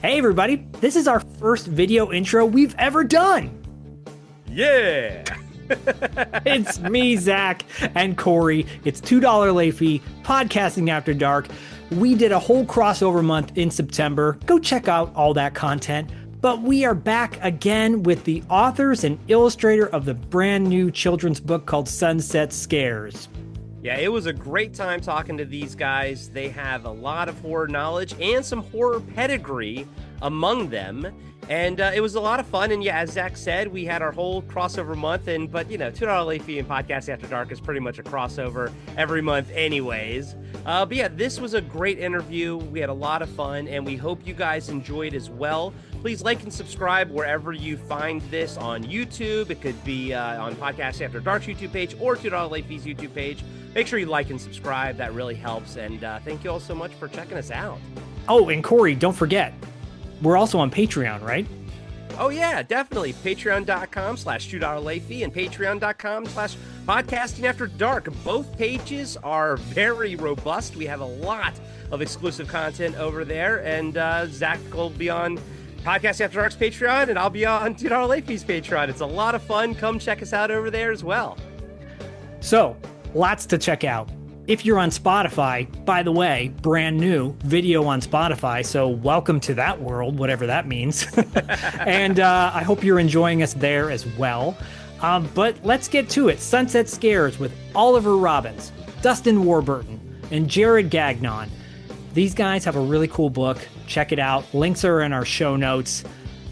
Hey everybody, this is our first video intro we've ever done. Yeah. It's me, Zach, and Corey. It's $2 late fee, podcasting after dark. We did a whole crossover month in September. Go check out all that content. But we are back again with the authors and illustrator of the brand new children's book called Sunset Scares. Yeah, it was a great time talking to these guys. They have a lot of horror knowledge and some horror pedigree among them. And it was a lot of fun. And yeah, as Zach said, we had our whole crossover month. But $2 late fee and Podcast After Dark is pretty much a crossover every month anyways. But yeah, this was a great interview. We had a lot of fun and we hope you guys enjoyed as well. Please like and subscribe wherever you find this on YouTube. It could be on Podcast After Dark's YouTube page or $2 late fee's YouTube page. Make sure you like and subscribe. That really helps. And thank you all so much for checking us out. Oh, and Corey, don't forget, we're also on Patreon, right? Oh, yeah, definitely. Patreon.com/$2 late fee and Patreon.com/podcasting after dark. Both pages are very robust. We have a lot of exclusive content over there. And Zach will be on Podcast After Dark's Patreon, and I'll be on $2 late fee's Patreon. It's a lot of fun. Come check us out over there as well. So, lots to check out. If you're on Spotify, by the way, brand new video on Spotify, so welcome to that world, whatever that means. And I hope you're enjoying us there as well. But let's get to it. Sunset Scares with Oliver Robbins, Dustin Warburton, and Jared Gagnon. These guys have a really cool book. Check it out. Links are in our show notes.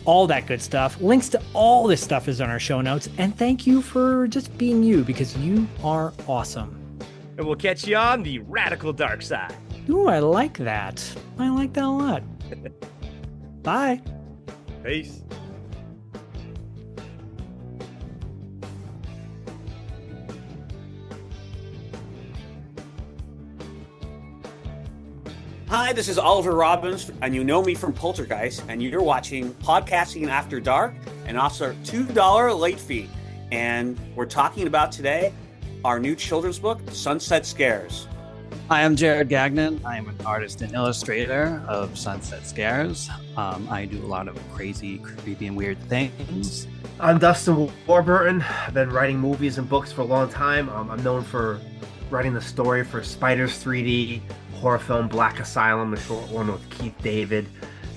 All that good stuff. Links to all this stuff is on our show notes. And thank you for just being you, because you are awesome. And we'll catch you on the radical dark side. Ooh, I like that. I like that a lot. Bye. Peace. Hi, this is Oliver Robbins, and you know me from Poltergeist, and you're watching Podcasting After Dark, and also $2 late fee. And we're talking about today our new children's book, Sunset Scares. Hi, I'm Jared Gagnon. I am an artist and illustrator of Sunset Scares. I do a lot of crazy, creepy, and weird things. I'm Dustin Warburton. I've been writing movies and books for a long time. I'm known for writing the story for Spiders 3D, horror film Black Asylum, a short one with Keith David,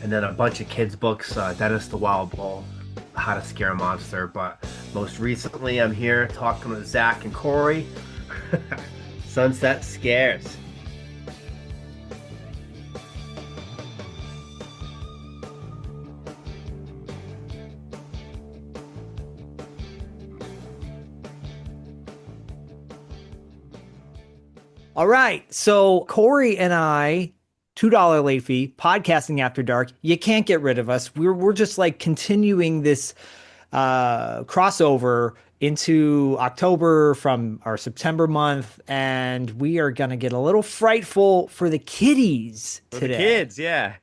and then a bunch of kids' books, Dennis the Wild Bull, How to Scare a Monster. But most recently, I'm here talking with Zach and Corey. Sunset Scares. All right. So Corey and I, $2 late fee, podcasting after dark. You can't get rid of us. We're just like continuing this crossover into October from our September month, and we are going to get a little frightful for the kiddies today. For the kids, yeah.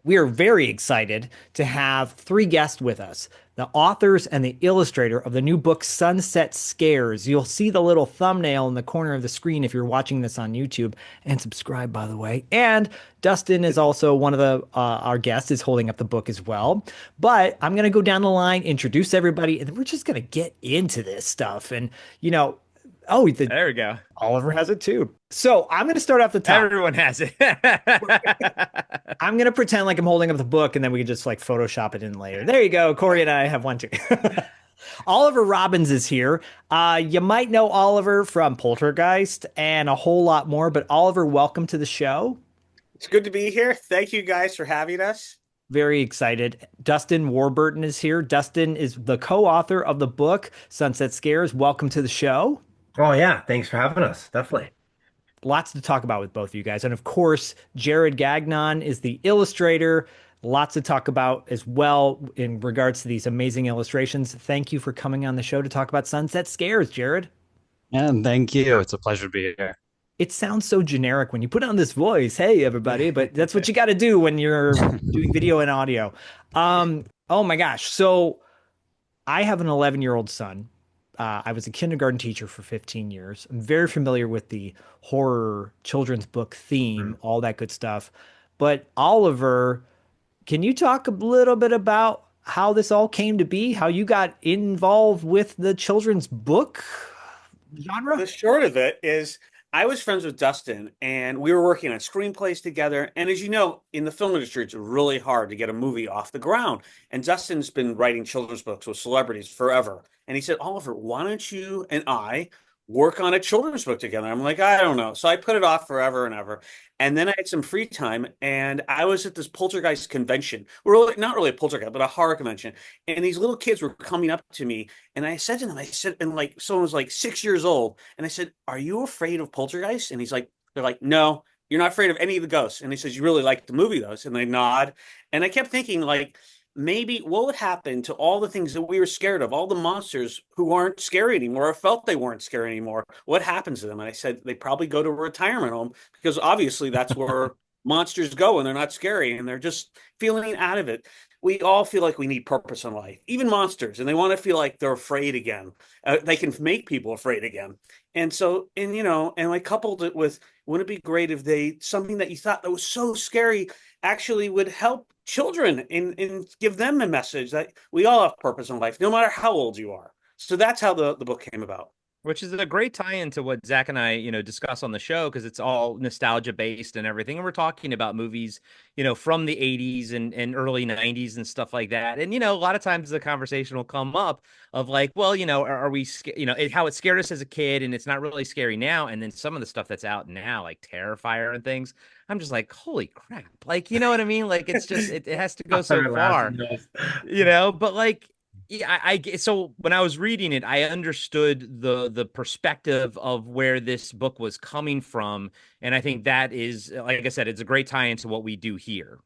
We are very excited to have three guests with us, the authors and the illustrator of the new book, Sunset Scares. You'll see the little thumbnail in the corner of the screen if you're watching this on YouTube. And subscribe, by the way. And Dustin is also one of the our guests, is holding up the book as well. But I'm going to go down the line, introduce everybody, and then we're just going to get into this stuff. And, there we go. Oliver has it too. So I'm going to start off the top. Everyone has it. I'm going to pretend like I'm holding up the book, and then we can just like Photoshop it in later. There you go. Corey and I have one too. Oliver Robbins is here. You might know Oliver from Poltergeist and a whole lot more, but Oliver, welcome to the show. It's good to be here. Thank you guys for having us. Very excited. Dustin Warburton is here. Dustin is the co-author of the book, Sunset Scares. Welcome to the show. Oh, yeah. Thanks for having us. Definitely. Lots to talk about with both of you guys. And of course, Jared Gagnon is the illustrator. Lots to talk about as well in regards to these amazing illustrations. Thank you for coming on the show to talk about Sunset Scares, Jared. And thank you. It's a pleasure to be here. It sounds so generic when you put on this voice. Hey, everybody. But that's what you got to do when you're doing video and audio. Oh, my gosh. So I have an 11-year-old son. I was a kindergarten teacher for 15 years. I'm very familiar with the horror children's book theme, all that good stuff. But Oliver Can you talk a little bit about how this all came to be, how you got involved with the children's book genre? The short of it is I was friends with Dustin and we were working on screenplays together. And as you know, in the film industry, it's really hard to get a movie off the ground. And Dustin's been writing children's books with celebrities forever. And he said, Oliver, why don't you and I work on a children's book together? I'm like, I don't know. So I put it off forever and ever. And then I had some free time and I was at this Poltergeist convention. Really, not really a poltergeist, but a horror convention. And these little kids were coming up to me and I said to them, I said, and like someone was like 6 years old. And I said, are you afraid of Poltergeist? And they're like, no, you're not afraid of any of the ghosts. And he says, you really like the movie, though. And they nod. And I kept thinking, like, maybe what would happen to all the things that we were scared of, all the monsters who aren't scary anymore or felt they weren't scary anymore? What happens to them? And I said, they probably go to a retirement home because obviously that's where monsters go and they're not scary and they're just feeling out of it. We all feel like we need purpose in life, even monsters, and they want to feel like they're afraid again. They can make people afraid again. And so, and I coupled it with, wouldn't it be great if something that you thought that was so scary actually would help children and give them a message that we all have purpose in life, no matter how old you are. So that's how the book came about. Which is a great tie-in to what Zach and I, discuss on the show because it's all nostalgia based and everything. And we're talking about movies, from the 80s and early 90s and stuff like that. And, a lot of times the conversation will come up of like, well, are we, how it scared us as a kid and it's not really scary now. And then some of the stuff that's out now, like Terrifier and things, I'm just like, holy crap. Like, you know what I mean? Like, it's just, it has to go so far, but like, yeah, so when I was reading it, I understood the perspective of where this book was coming from, and I think that is, like I said, it's a great tie into what we do here.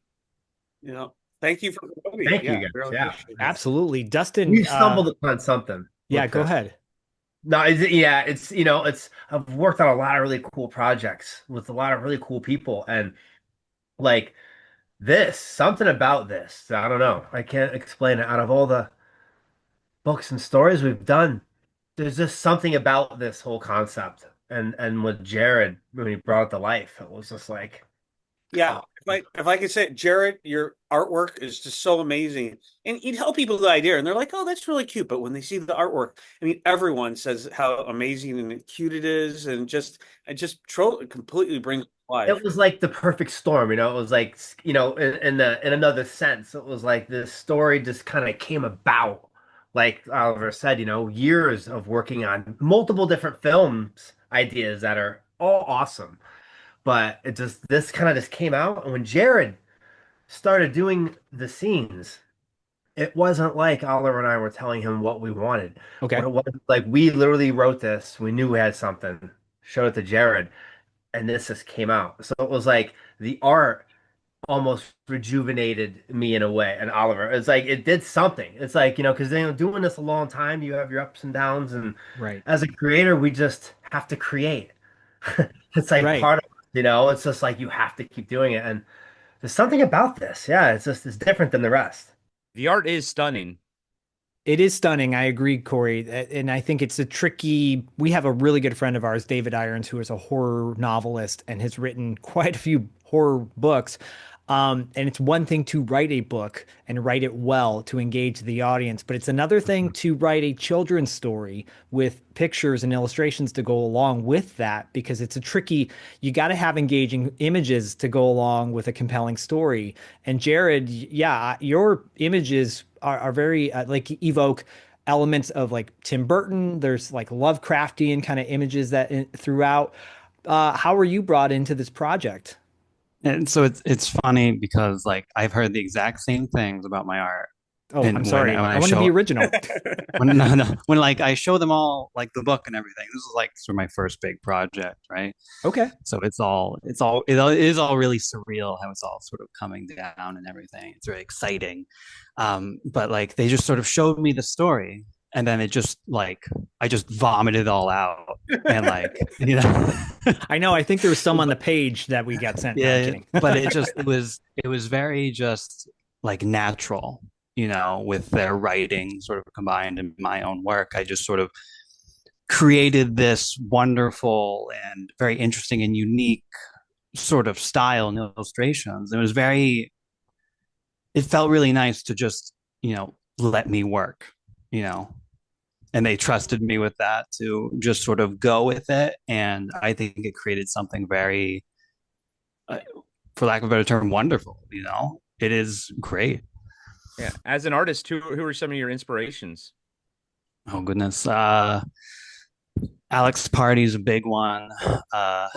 Thank you for Thank you, guys. Really Absolutely, Dustin. We stumbled upon something. Yeah, go ahead. No, it's I've worked on a lot of really cool projects with a lot of really cool people, and like something about this, I don't know, I can't explain it. Out of all the books and stories we've done, there's just something about this whole concept. And with Jared, when he brought it to life, it was just like, yeah. If I could say, Jared, your artwork is just so amazing, and you tell people the idea, and they're like, "Oh, that's really cute." But when they see the artwork, I mean, everyone says how amazing and cute it is, and it completely brings life. it was like the perfect storm. It was like, in another sense, it was like this story just kind of came about. Like Oliver said, years of working on multiple different films ideas that are all awesome. But this kind of just came out. And when Jared started doing the scenes, it wasn't like Oliver and I were telling him what we wanted. Okay. What it was like, we literally wrote this. We knew we had something, showed it to Jared, and this just came out. So it was like the art almost rejuvenated me in a way. And Oliver, it's like it did something. It's like, because doing this a long time, you have your ups and downs, and Right. as a creator, we just have to create. It's like Right. part of it's just like you have to keep doing it. And there's something about this. Yeah, it's different than the rest. The art is stunning. It is stunning. I agree, Corey. And I think it's we have a really good friend of ours, David Irons, who is a horror novelist and has written quite a few horror books. And it's one thing to write a book and write it well to engage the audience, but it's another thing to write a children's story with pictures and illustrations to go along with that, because you got to have engaging images to go along with a compelling story. And Jared, yeah, your images are very like evoke elements of like Tim Burton. There's like Lovecraftian kind of images that throughout. How were you brought into this project? And so it's funny because like I've heard the exact same things about my art. Oh, And I'm sorry. when I want to be original. when like I show them all like the book and everything. This is like sort of my first big project, right? Okay. So it is all really surreal how it's all sort of coming down and everything. It's very exciting. But like they just sort of showed me the story, and then it just like I just vomited all out, and like I know. I think there was some on the page that we got sent. Yeah, no, I'm kidding. But it was very just like natural, with their writing sort of combined in my own work. I just sort of created this wonderful and very interesting and unique sort of style and illustrations. It was very it felt really nice to just, let me work, you know, and they trusted me with that to just sort of go with it. And I think it created something very, uh, for lack of a better term, wonderful. It is great. Yeah. As an artist, who are some of your inspirations? Oh goodness. Alex Party's a big one. Uh,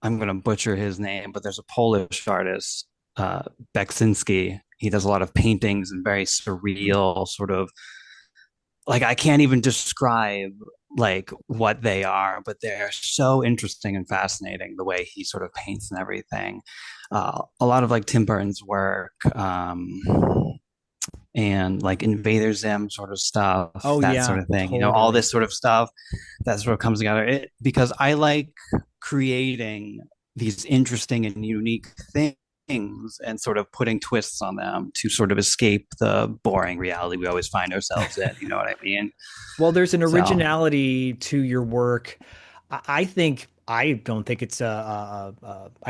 I'm gonna butcher his name, but there's a Polish artist, Beksinski. He does a lot of paintings and very surreal, sort of like I can't even describe like what they are, but they're so interesting and fascinating the way he sort of paints and everything. A lot of like Tim Burton's work, and like Invader Zim sort of stuff, Oh that sort yeah, of thing. All totally. this sort of stuff that sort of comes together. Because I like creating these interesting and unique things and sort of putting twists on them to sort of escape the boring reality we always find ourselves in. You know what I mean? Well, there's an So originality to your work. I think I don't think it's I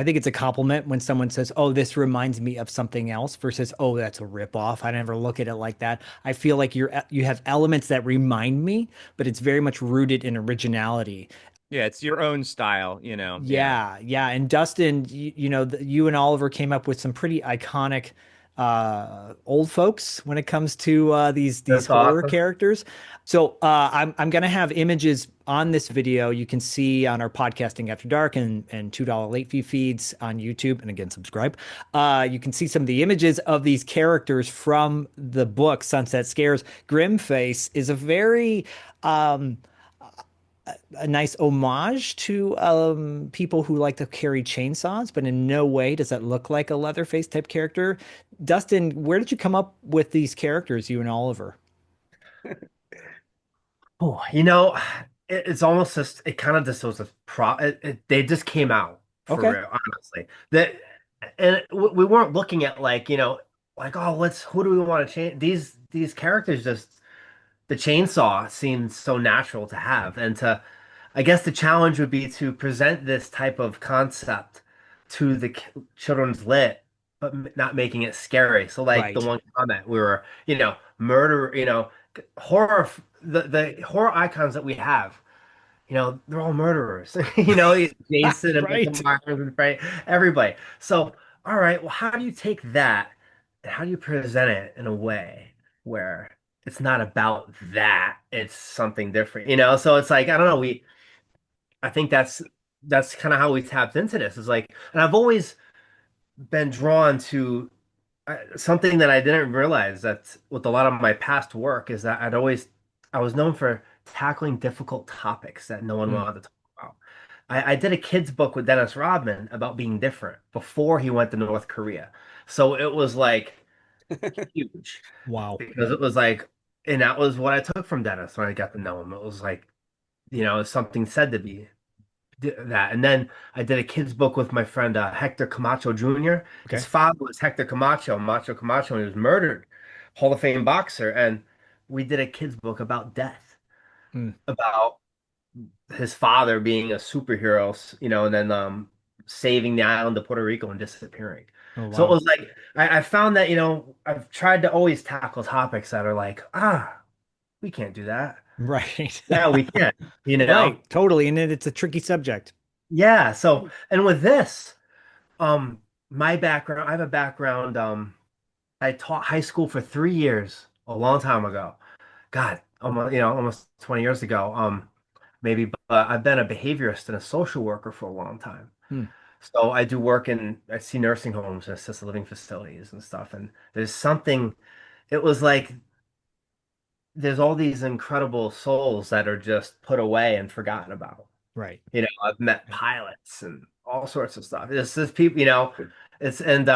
think it's a compliment when someone says, "Oh, this reminds me of something else," versus, "Oh, that's a ripoff." I never look at it like that. I feel like you have elements that remind me, but it's very much rooted in originality. Yeah, it's your own style, Yeah. Yeah, yeah. And Dustin, you and Oliver came up with some pretty iconic old folks when it comes to these That's horror awesome. characters. So I'm gonna have images on this video you can see on our podcasting after dark and $2 late fee feeds on YouTube. And again, subscribe. You can see some of the images of these characters from the book Sunset Scares. Grimface is a very a nice homage to people who like to carry chainsaws, but in no way does that look like a Leatherface type character. Dustin, where did you come up with these characters, you and Oliver? Oh, it's almost just it kind of just was a they just came out for Okay. real, honestly. That and we weren't looking at like, like, oh, let's who do we want to change? These characters just the chainsaw seemed so natural to have and to I guess the challenge would be to present this type of concept to the children's lit, but not making it scary. So, like the Right. one comment we were, murder, horror, the horror icons that we have, they're all murderers. Jason and Michael Right. Myers and Frank, everybody. So, all right, well, how do you take that and how do you present it in a way where it's not about that, it's something different, So it's like, I don't know, I think that's kind of how we tapped into this. Is like, and I've always been drawn to something that I didn't realize that with a lot of my past work is that I was known for tackling difficult topics that no one Hmm. wanted to talk about. I did a kid's book with Dennis Rodman about being different before he went to North Korea. So it was like huge Wow. because it was like, and that was what I took from Dennis when I got to know him. It was like, something said to be that. And then I did a kids book with my friend Hector Camacho Jr. His Okay. father was Hector Camacho, Macho Camacho, and he was murdered, Hall of Fame boxer. And we did a kids book about death, Hmm. about his father being a superhero, and then saving the island of Puerto Rico and disappearing. Oh, So it wow. was like I found that, I've tried to always tackle topics that are like, we can't do that. Right. Yeah, we can, you know? Right. Totally. And it's a tricky subject. Yeah. So, and with this, my background, I have a background, I taught high school for 3 years a long time ago. God, almost 20 years ago. Maybe, but I've been a behaviorist and a social worker for a long time. Hmm. So I see nursing homes and assisted living facilities and stuff. And it was like there's all these incredible souls that are just put away and forgotten about. Right. I've met pilots and all sorts of stuff. It's just people, it's and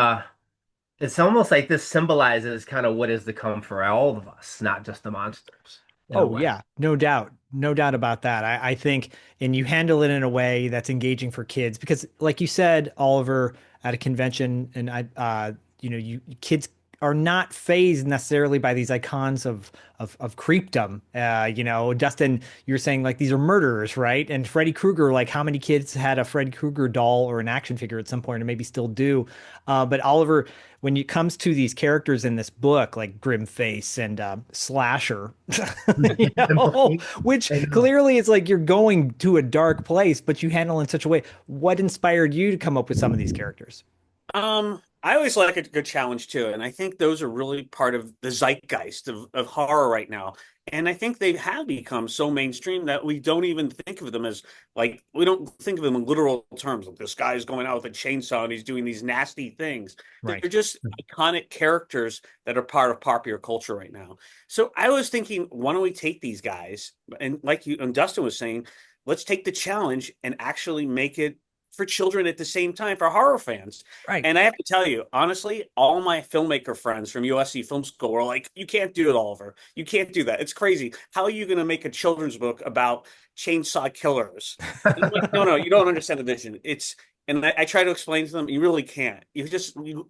it's almost like this symbolizes kind of what is to come for all of us, not just the monsters in a Oh way. yeah, no doubt. No doubt about that. I think, and you handle it in a way that's engaging for kids because like you said, Oliver, at a convention and you kids are not phased necessarily by these icons of creepdom. Dustin, you're saying like these are murderers, right? And Freddy Krueger, like how many kids had a Freddy Krueger doll or an action figure at some point, or maybe still do? But Oliver, when it comes to these characters in this book, like Grimface and Slasher, which I know. clearly it's like you're going to a dark place, but you handle in such a way. What inspired you to come up with some of these characters? I always like a good challenge too, and I think those are really part of the zeitgeist of horror right now. And I think they have become so mainstream that we don't even think of them as like we don't think of them in literal terms. Like this guy's going out with a chainsaw and he's doing these nasty things. They're Right. just iconic characters that are part of popular culture right now. So I was thinking, why don't we take these guys and like you and Dustin was saying, let's take the challenge and actually make it for children at the same time for horror fans. Right. And I have to tell you, honestly, all my filmmaker friends from USC Film School were like, you can't do it, Oliver. You can't do that. It's crazy. How are you going to make a children's book about chainsaw killers? And I'm like, no, no, you don't understand the vision. And I try to explain to them, you really can't. You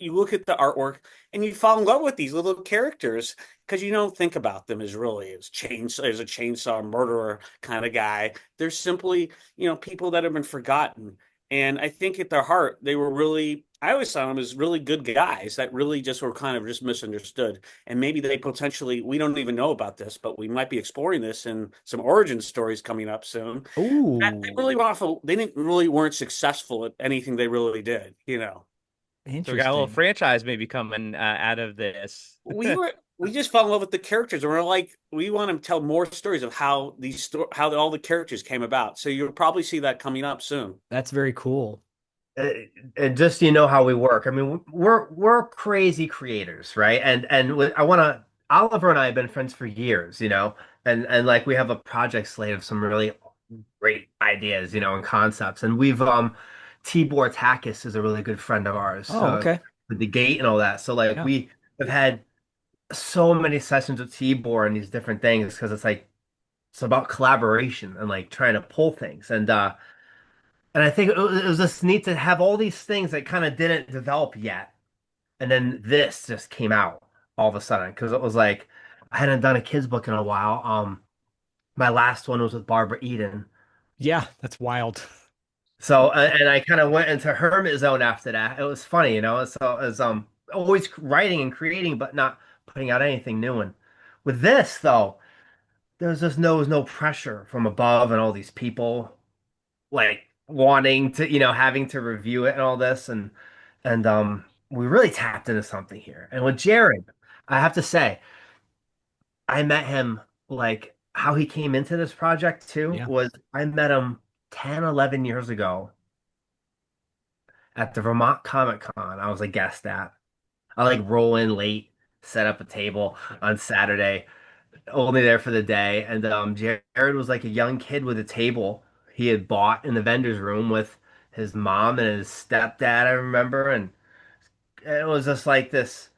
look at the artwork and you fall in love with these little characters because you don't think about them as really as a chainsaw murderer kind of guy. They're simply, people that have been forgotten. And I think at their heart, they were really, I always saw them as really good guys that really just were kind of just misunderstood. And maybe they potentially, we don't even know about this, but we might be exploring this in some origin stories coming up soon. That they Ooh, really awful, they didn't really weren't successful at anything they really did. So we got a little interesting. franchise maybe coming out of this. We just fell in love with the characters and we're like, we want to tell more stories of how all the characters came about. So you'll probably see that coming up soon. That's very cool. Uh, and just so you know how we work. I mean, we're crazy creators, right? And I want to. Oliver and I have been friends for years, and like we have a project slate of some really great ideas, and concepts. And we've Tibor Takis is a really good friend of ours, Oh, okay. with the gate and all that. So like Yeah. we have had so many sessions with Tibor and these different things because it's about collaboration and like trying to pull things and I think it was just neat to have all these things that kind of didn't develop yet. And then this just came out all of a sudden because it was like I hadn't done a kids book in a while. My last one was with Barbara Eden. Yeah, that's wild. So and I kind of went into hermit zone after that. It was funny, So it was always writing and creating, but not putting out anything new. And with this though, there was no pressure from above and all these people like wanting to, having to review it and all this and we really tapped into something here. And with Jared, I have to say, I met him like how he came into this project too Yeah. was I met him 10, 11 years ago at the Vermont Comic Con. I was a guest at. I like roll in late, set up a table on Saturday, only there for the day. And Jared was like a young kid with a table he had bought in the vendor's room with his mom and his stepdad, I remember. And it was just like this.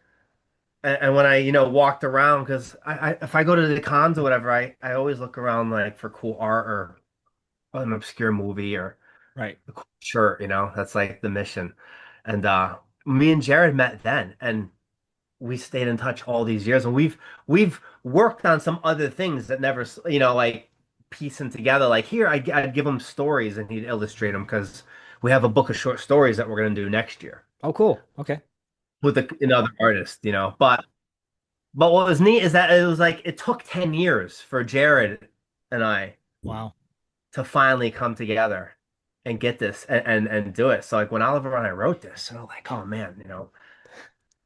And when I, walked around, because if I go to the cons or whatever, I always look around like for cool art or an obscure movie or Right. a cool shirt, that's like the mission. And me and Jared met then. And we stayed in touch all these years and we've worked on some other things that never like piecing together like here I'd give him stories and he'd illustrate them because we have a book of short stories that we're going to do next year Oh, cool. Okay. with another artist but what was neat is that it was like it took 10 years for Jared and I Wow. to finally come together and get this and do it. So like when Oliver and I wrote this and I'm like, oh man,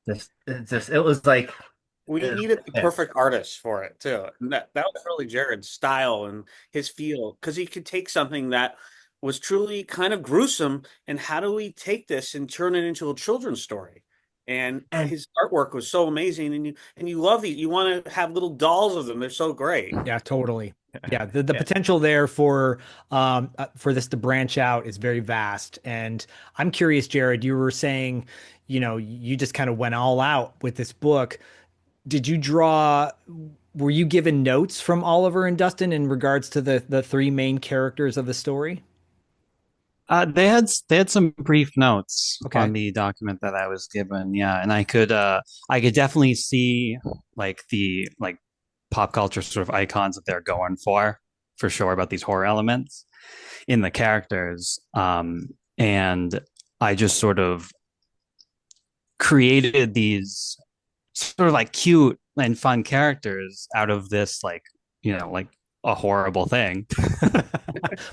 it was like We it, needed the perfect artist for it too. And that was really Jared's style and his feel because he could take something that was truly kind of gruesome and how do we take this and turn it into a children's story? And and his artwork was so amazing and you love these. You want to have little dolls of them. They're so great. Yeah, totally. Yeah, the potential there for this to branch out is very vast. And I'm curious, Jared, you were saying, you just kind of went all out with this book. Did you draw, were you given notes from Oliver and Dustin in regards to the three main characters of the story? They had some brief notes Okay. on the document that I was given, yeah, and I could definitely see like the like pop culture sort of icons that they're going for sure about these horror elements in the characters, and I just sort of created these sort of like cute and fun characters out of this like a horrible thing.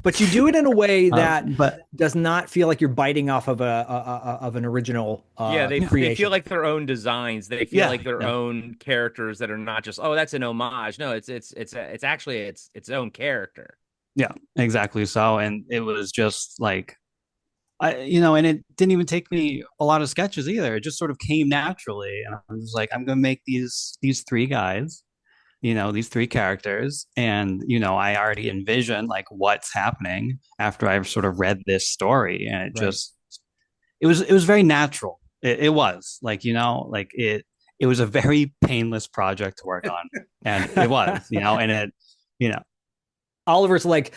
But you do it in a way that But does not feel like you're biting off of of an original Yeah, they feel creation. like their own designs. They feel Yeah. like their yeah, own characters that are not just, oh, that's an homage. No, it's actually its own character. yeah, exactly. So, and it was just like and it didn't even take me a lot of sketches either. It just sort of came naturally, and I was like, I'm gonna make these three guys, these three characters, and I already envision like what's happening after I've sort of read this story, and Right. it was very natural. It was like like it was a very painless project to work on, and it was and you know Oliver's like,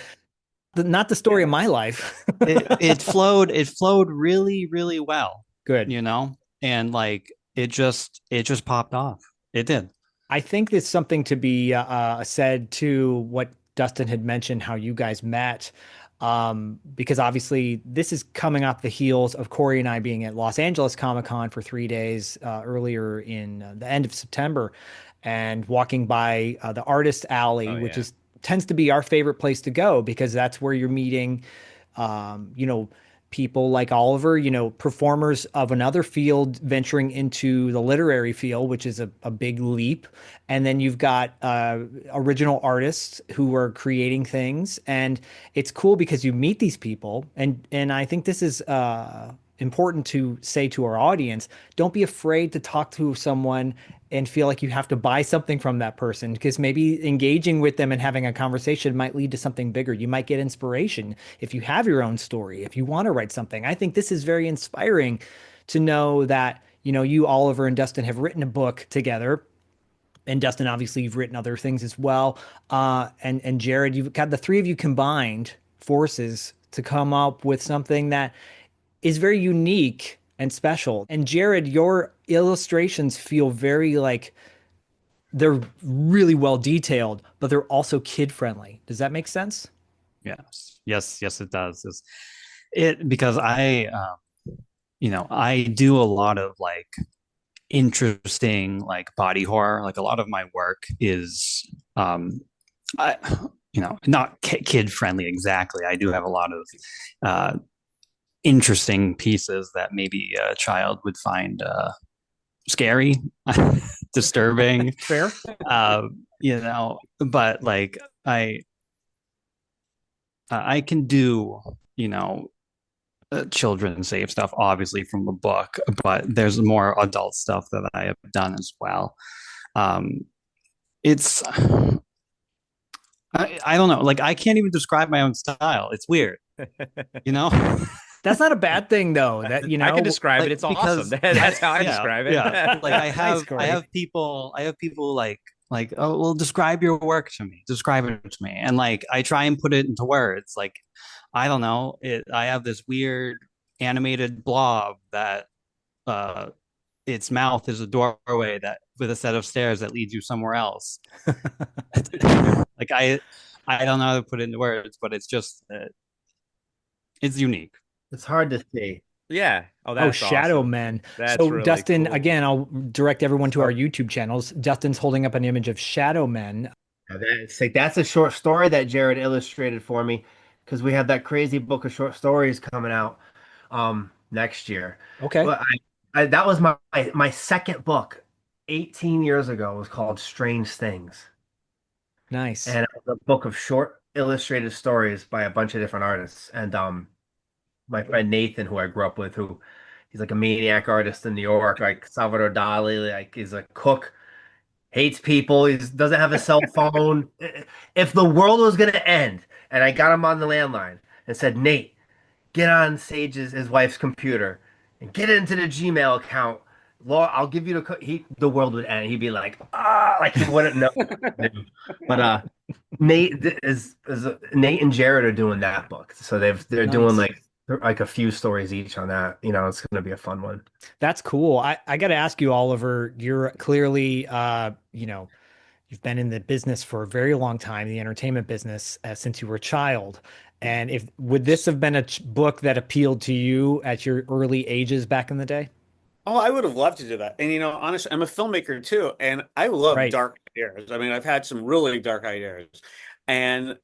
not the story of my life. it flowed really really well, Good. and like it just popped off. It did. I think there's something to be said to what Dustin had mentioned, how you guys met. Because obviously this is coming off the heels of Corey and I being at Los Angeles Comic Con for 3 days earlier in the end of September, and walking by the Artist Alley, Oh which yeah. is tends to be our favorite place to go because that's where you're meeting, you know, people like Oliver, performers of another field venturing into the literary field, which is a big leap. And then you've got original artists who are creating things. And it's cool because you meet these people. And I think this is important to say to our audience, don't be afraid to talk to someone and feel like you have to buy something from that person, because maybe engaging with them and having a conversation might lead to something bigger. You might get inspiration if you have your own story, if you want to write something. I think this is very inspiring to know that, you, Oliver, and Dustin have written a book together. And Dustin, obviously, you've written other things as well. And Jared, you've got the three of you combined forces to come up with something that is very unique and special. And Jared, your illustrations feel very like they're really well detailed, but they're also kid friendly. Does that make sense? Yes, it does. Because I do a lot of like interesting like body horror. Like a lot of my work is I not kid friendly exactly. I do have a lot of uh interesting pieces that maybe a child would find scary, disturbing, Fair. but like I can do, children safe stuff, obviously from the book, but there's more adult stuff that I have done as well. Um, it's, I don't know, like I can't even describe my own style. It's weird, you know? That's not a bad thing though. That I can describe like it. It's because awesome. That's how I yeah, describe it. yeah. Like I Nice, have I Corey. have people like, oh well, describe your work to me. Describe it to me. And like I try and put it into words. Like I don't know. I have this weird animated blob that uh its mouth is a doorway that with a set of stairs that leads you somewhere else. Like I don't know how to put it into words, but it's just it's unique. It's hard to see. Yeah. Oh, Oh, that's Shadow awesome. Men. That's So, really Dustin, cool. again, I'll direct everyone to our So, YouTube channels. Dustin's holding up an image of Shadow Men. it's like that's a short story that Jared illustrated for me because we have that crazy book of short stories coming out next year. Okay. But that was my second book 18 years ago. It was called Strange Things. Nice. And it was a book of short illustrated stories by a bunch of different artists. And my friend Nathan, who I grew up with, who he's like a maniac artist in New York, like Salvador Dali, like he's a cook, hates people, he doesn't have a cell phone. If the world was gonna end, and I got him on the landline and said, Nate, get on Sage's his wife's computer and get into the Gmail account. Laura, I'll give you the world would end. He'd be like he wouldn't know what to do. But Nate Nate and Jared are doing that book. So they're doing Nice. like like a few stories each on that. It's going to be a fun one. That's cool. I got to ask you, Oliver, you're clearly, you've been in the business for a very long time, the entertainment business, since you were a child. And if would this have been a book that appealed to you at your early ages back in the day? Oh, I would have loved to do that. And honestly, I'm a filmmaker too, and I love Right. dark ideas. I mean, I've had some really dark ideas. And,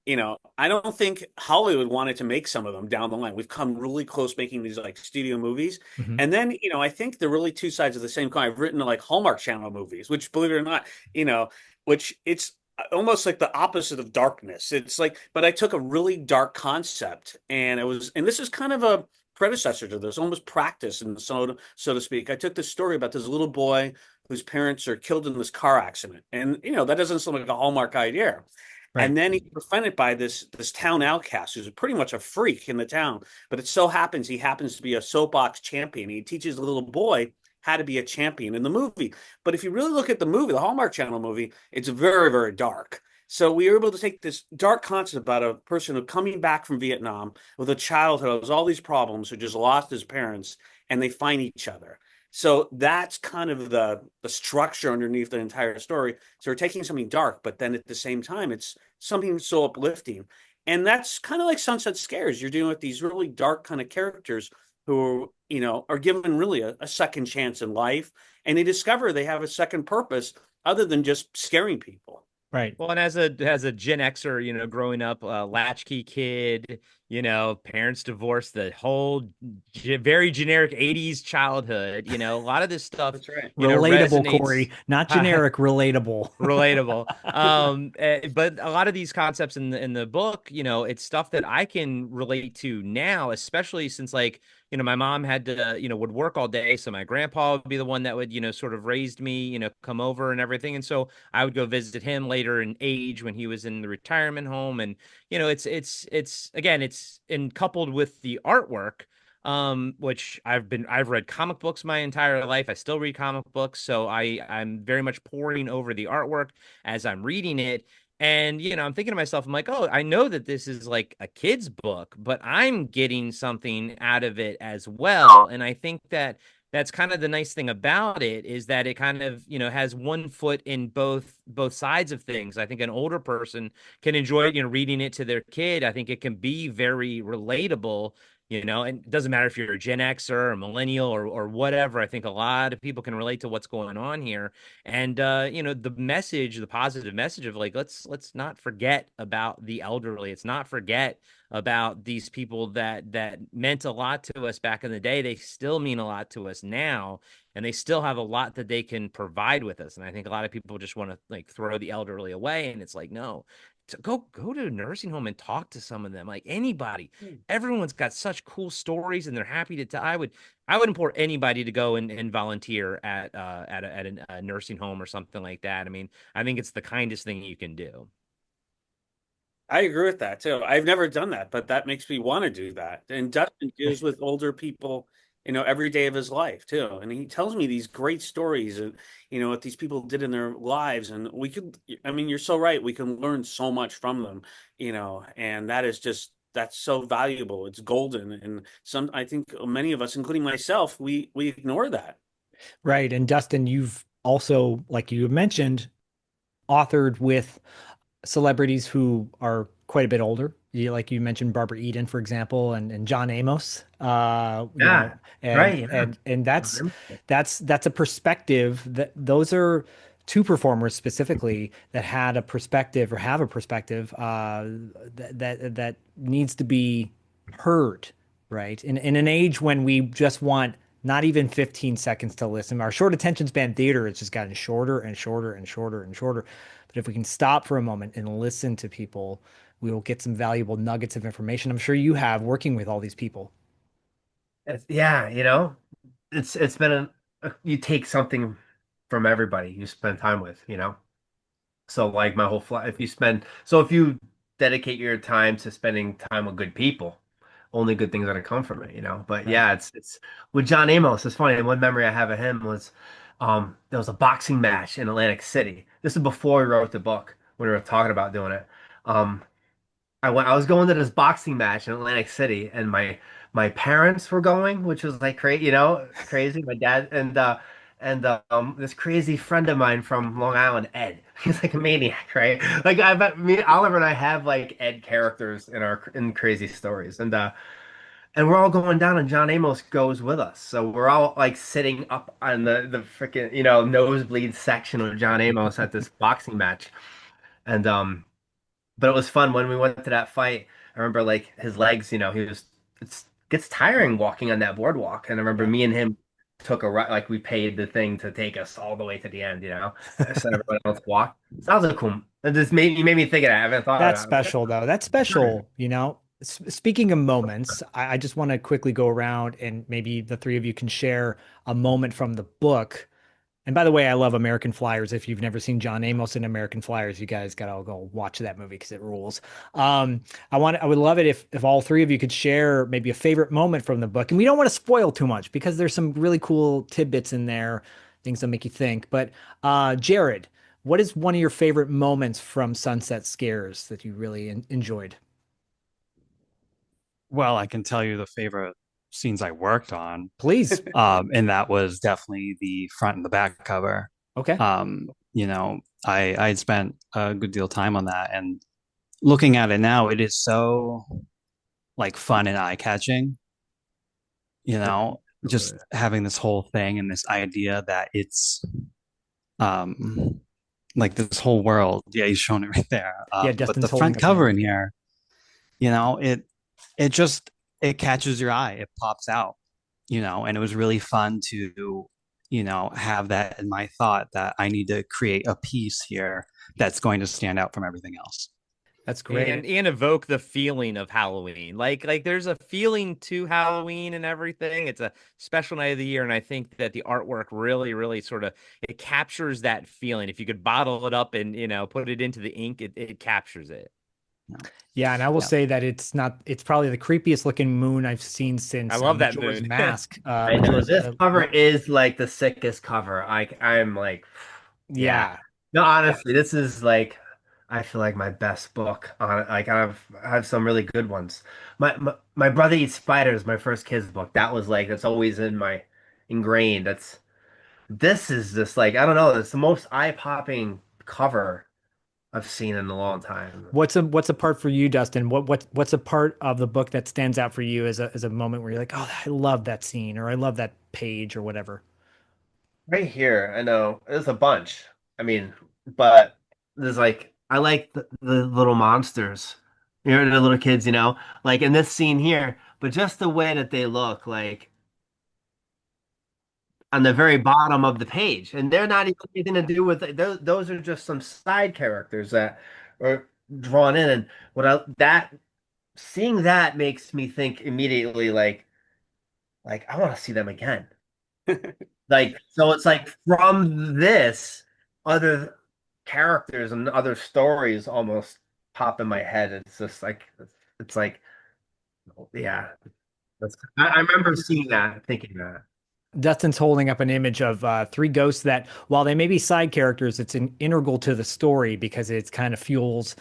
I don't think Hollywood wanted to make some of them down the line. We've come really close making these like studio movies. Hmm. And then, I think they're really two sides of the same coin. I've written like Hallmark Channel movies, which believe it or not, which it's almost like the opposite of darkness. It's like, but I took a really dark concept and this is kind of a predecessor to this, almost practice, and so to speak. I took this story about this little boy whose parents are killed in this car accident, and that doesn't sound like a Hallmark idea. Right. And then he's befriended by this town outcast who's pretty much a freak in the town. But it so happens he happens to be a soapbox champion. He teaches the little boy how to be a champion in the movie. But if you really look at the movie, the Hallmark Channel movie, it's very, very dark. So we were able to take this dark concept about a person who coming back from Vietnam with a child who has all these problems, who just lost his parents, and they find each other. So that's kind of the structure underneath the entire story. So we're taking something dark, but then at the same time, it's something so uplifting. And that's kind of like Sunset Scares. You're dealing with these really dark kind of characters who, are given really a second chance in life, and they discover they have a second purpose other than just scaring people. Right. Well, and as a Gen Xer, growing up, latchkey kid, parents divorced, the whole very generic '80s childhood. A lot of this stuff, That's right. Relatable, resonates. Corey, not generic, relatable. Relatable. But a lot of these concepts in the book, it's stuff that I can relate to now, especially since, like, my mom had to, would work all day, so my grandpa would be the one that would, sort of raised me, come over and everything, and so I would go visit him later in age when he was in the retirement home, and it's again, it's in coupled with the artwork, which I've read comic books my entire life. I still read comic books, so I'm very much poring over the artwork as I'm reading it. And I'm thinking to myself, I'm like, oh, I know that this is like a kid's book, but I'm getting something out of it as well. And I think that that's kind of the nice thing about it, is that it kind of, has one foot in both sides of things. I think an older person can enjoy, reading it to their kid. I think it can be very relatable, and it doesn't matter if you're a Gen Xer or a millennial or whatever. I think a lot of people can relate to what's going on here. And the positive message of, like, let's not forget about the elderly. It's not forget about these people that meant a lot to us back in the day. They still mean a lot to us now, and they still have a lot that they can provide with us. And I think a lot of people just want to, like, throw the elderly away, and it's like, no, to go to a nursing home and talk to some of them, like anybody. Everyone's got such cool stories, and they're happy to tell. I would implore anybody to go and volunteer at a nursing home or something like that. I mean, I think it's the kindest thing you can do. I agree with that too. I've never done that, but that makes me want to do that. And Dustin deals with older people, every day of his life too. And he tells me these great stories of, what these people did in their lives. And I mean, you're so right. We can learn so much from them, and that's so valuable. It's golden. And I think many of us, including myself, we ignore that. Right. And Dustin, you've also, like you mentioned, authored with celebrities who are quite a bit older. Like you mentioned, Barbara Eden, for example, and John Amos. Yeah, right. Yeah. And that's a perspective that those are two performers specifically that had a perspective or have a perspective that needs to be heard, right? In an age when we just want not even 15 seconds to listen. Our short attention span theater has just gotten shorter and shorter and shorter and shorter. But if we can stop for a moment and listen to people, we will get some valuable nuggets of information. I'm sure you have working with all these people. Yeah, it's been you take something from everybody you spend time with. So like my whole flight, if you dedicate your time to spending time with good people, only good things are gonna come from it. But Right. yeah, it's with John Amos. It's funny. One memory I have of him was there was a boxing match in Atlantic City. This is before we wrote the book when we were talking about doing it. Um, I was going to this boxing match in Atlantic City, and my parents were going, which was like crazy, crazy. My dad and this crazy friend of mine from Long Island, Ed. He's like a maniac, right? Like I bet me, Oliver and I have like Ed characters in Crazy Stories, and we're all going down, and John Amos goes with us. So we're all like sitting up on the freaking nosebleed section of John Amos at this boxing match, and but it was fun when we went to that fight. I remember like his legs, it gets tiring walking on that boardwalk. And I remember me and him took a ride, like we paid the thing to take us all the way to the end, so everyone else walked. Sounds like cool. It just made me think of that. I haven't thought That's about it. special, though. That's special, you know. Speaking of moments, I just want to quickly go around and maybe the three of you can share a moment from the book. And by the way, I love American Flyers. If you've never seen John Amos in American Flyers, you guys gotta go watch that movie because it rules. I would love it if all three of you could share maybe a favorite moment from the book. And we don't want to spoil too much because there's some really cool tidbits in there, things that make you think. But Jared, what is one of your favorite moments from Sunset Scares that you really enjoyed? Well, I can tell you the favorite scenes I worked on. Please. And that was definitely the front and the back cover. Okay. I had spent a good deal of time on that, and looking at it now, it is so like fun and eye-catching, just having this whole thing and this idea that it's like this whole world. Yeah, he's showing it right there. Yeah, But Dustin's the holding front up cover an in here, it just it catches your eye. It pops out, and it was really fun to, have that in my thought that I need to create a piece here that's going to stand out from everything else. That's great. And evoke the feeling of Halloween. Like there's a feeling to Halloween and everything. It's a special night of the year, and I think that the artwork really, really sort of it captures that feeling. If you could bottle it up and put it into the ink, it captures it. Yeah, and I will say that it's probably the creepiest looking moon I've seen I since love that Majora's moon. Mask. I know this cover is like the sickest cover. I'm like, yeah. Yeah. No, honestly, this is like I feel like my best book on it. Like I have some really good ones. My Brother Eats Spiders, my first kids book. That was like that's always in my ingrained. This is just like I don't know. It's the most eye-popping cover I've seen in a long time. What's a part for you, Dustin? What's a part of the book that stands out for you as a moment where you're like, oh, I love that scene or I love that page or whatever. Right here, I know there's a bunch. I mean, but there's like I like the little monsters. The little kids, like in this scene here, but just the way that they look, like on the very bottom of the page, and they're not even anything to do with it. Those are just some side characters that are drawn in, and seeing that makes me think immediately, like I want to see them again. Like, so it's like from this, other characters and other stories almost pop in my head. It's just like, it's like, yeah. I remember seeing that, thinking that. Dustin's holding up an image of three ghosts that, while they may be side characters, it's integral to the story because it's kind of fuels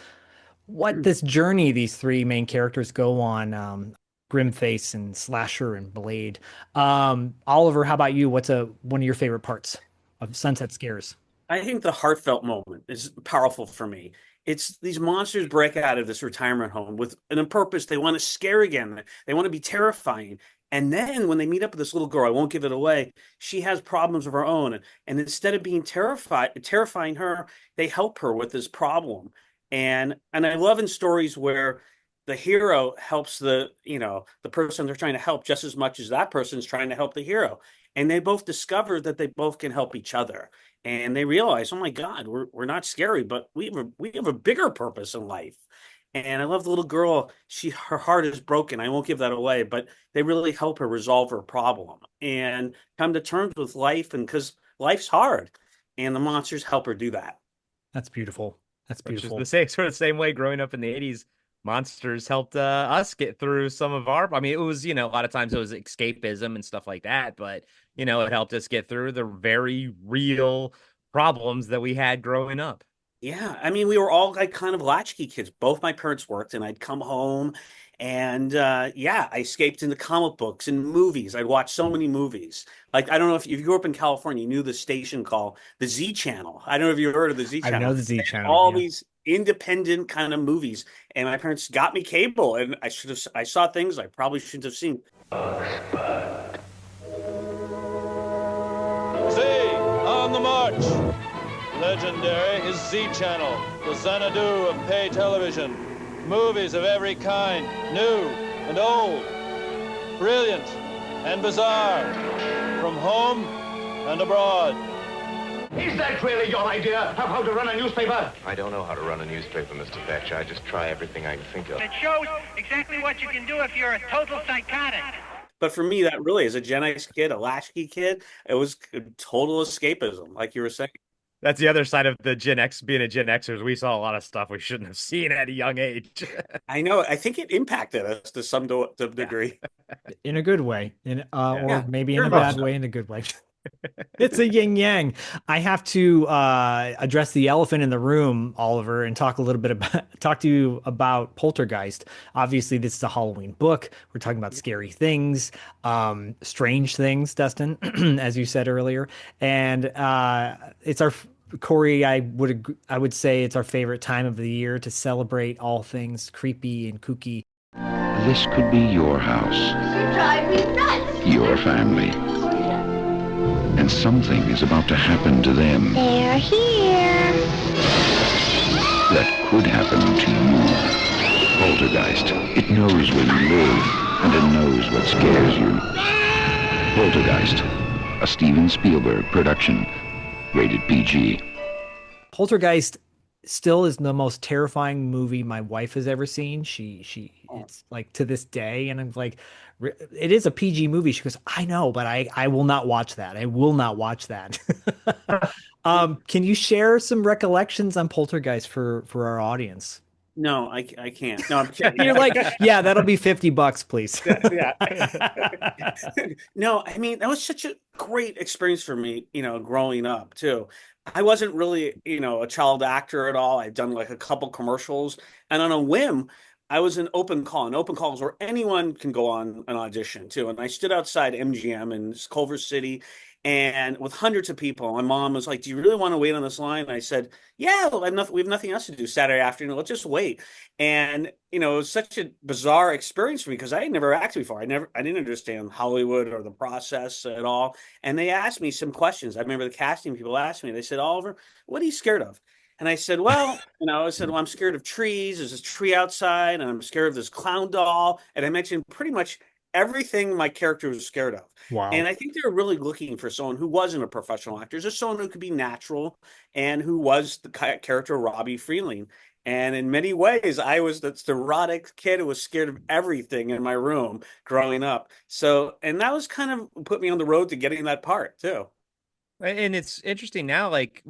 what this journey these three main characters go on. Grimface and Slasher and Blade. Oliver, how about you? What's one of your favorite parts of Sunset Scares? I think the heartfelt moment is powerful for me. It's these monsters break out of this retirement home with a purpose. They want to scare again. They want to be terrifying. And then when they meet up with this little girl, I won't give it away. She has problems of her own, and instead of being terrifying her, they help her with this problem. And I love in stories where the hero helps the person they're trying to help just as much as that person's trying to help the hero, and they both discover that they both can help each other, and they realize, oh my God, we're not scary, but we have a bigger purpose in life. And I love the little girl. Her heart is broken. I won't give that away, but they really help her resolve her problem and come to terms with life, and because life's hard, and the monsters help her do that. That's beautiful. That's beautiful. Which is the same sort of same way growing up in the 80s. Monsters helped us get through some of our. I mean, it was, a lot of times it was escapism and stuff like that, but, it helped us get through the very real problems that we had growing up. Yeah, I mean, we were all like kind of latchkey kids. Both my parents worked, and I'd come home, and yeah, I escaped into comic books and movies. I'd watch so many movies. Like, I don't know if you grew up in California, you knew the station called the Z Channel. I don't know if you heard of the Z I know Channel. the Z They had channel. all Yeah. these independent kind of movies, and my parents got me cable, and I saw things I probably shouldn't have seen. Z, on the march. Legendary is Z Channel, the Xanadu of pay television. Movies of every kind, new and old, brilliant and bizarre, from home and abroad. Is that really your idea of how to run a newspaper? I don't know how to run a newspaper, Mr. Thatcher. I just try everything I can think of. It shows exactly what you can do if you're a total psychotic. But for me, that really, as a Gen X kid, a latchkey kid, it was total escapism, like you were saying. That's the other side of the Gen X being a Gen Xers. We saw a lot of stuff we shouldn't have seen at a young age. I know. I think it impacted us to some degree. In a good way, or Yeah, maybe in very a much bad so. way, in a good way. It's a yin yang. I have to address the elephant in the room, Oliver, and talk to you about Poltergeist. Obviously, this is a Halloween book. We're talking about scary things, strange things, Dustin, as you said earlier, and it's our Corey. I would say it's our favorite time of the year to celebrate all things creepy and kooky. This could be your house. You drive me nuts. Your family. And something is about to happen to them. They're here. That could happen to you. Poltergeist. It knows where you live, and it knows what scares you. Poltergeist. A Steven Spielberg production. Rated PG. Poltergeist still is the most terrifying movie my wife has ever seen. It's like to this day, and I'm like, it is a PG movie. She goes, I know, but I will not watch that. I will not watch that. Can you share some recollections on Poltergeist for our audience? No, I can't. No, I'm kidding. You're like, yeah, that'll be $50, please. Yeah. No, I mean, that was such a great experience for me, growing up too. I wasn't really, a child actor at all. I'd done like a couple commercials, and on a whim, I was an open call. And open calls where anyone can go on an audition too. And I stood outside MGM in Culver City, and with hundreds of people. My mom was like, "Do you really want to wait on this line?" And I said, "Yeah, we have nothing else to do Saturday afternoon. Let's just wait." And it was such a bizarre experience for me because I had never acted before. I didn't understand Hollywood or the process at all. And they asked me some questions. I remember the casting people asked me. They said, "Oliver, what are you scared of?" And I said, "Well, I'm scared of trees. There's this tree outside, and I'm scared of this clown doll." And I mentioned pretty much everything my character was scared of. Wow. And I think they were really looking for someone who wasn't a professional actor, just someone who could be natural and who was the character Robbie Freeling. And in many ways, I was the neurotic kid who was scared of everything in my room growing up. So, and that was kind of put me on the road to getting that part too. And it's interesting now, like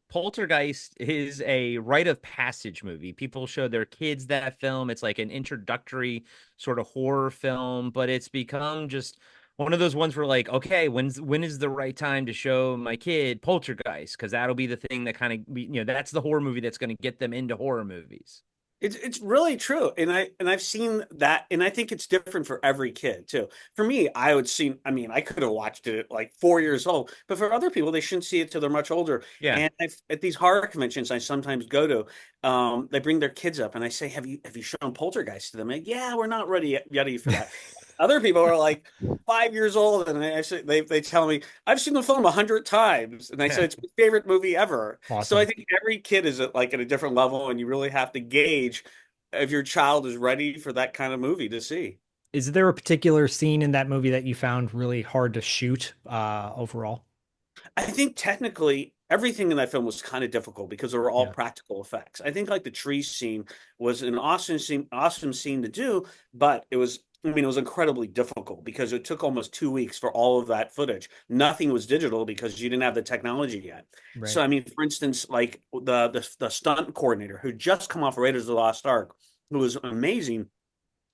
Poltergeist is a rite of passage movie. People show their kids that film. It's like an introductory sort of horror film, but it's become just one of those ones where like, okay, when is the right time to show my kid Poltergeist? Because that'll be the thing that kind of that's the horror movie that's going to get them into horror movies. It's really true, and I've seen that, and I think it's different for every kid too. For me, I could have watched it at like 4 years old, but for other people, they shouldn't see it till they're much older. Yeah. And at these horror conventions I sometimes go to, they bring their kids up, and I say, "Have you shown Poltergeist to them?" Like, "Yeah, we're not ready for that." Other people are like 5 years old, and they tell me, "I've seen the film 100 times," and I said it's my favorite movie ever. Awesome. So I think every kid is at a different level, and you really have to gauge if your child is ready for that kind of movie to see. Is there a particular scene in that movie that you found really hard to shoot overall? I think technically everything in that film was kind of difficult because they were all Yeah. practical effects. I think like the tree scene was an awesome scene to do, but it was incredibly difficult because it took almost 2 weeks for all of that footage. Nothing was digital because you didn't have the technology yet. Right. So, for instance, like the stunt coordinator who just come off Raiders of the Lost Ark, who was amazing,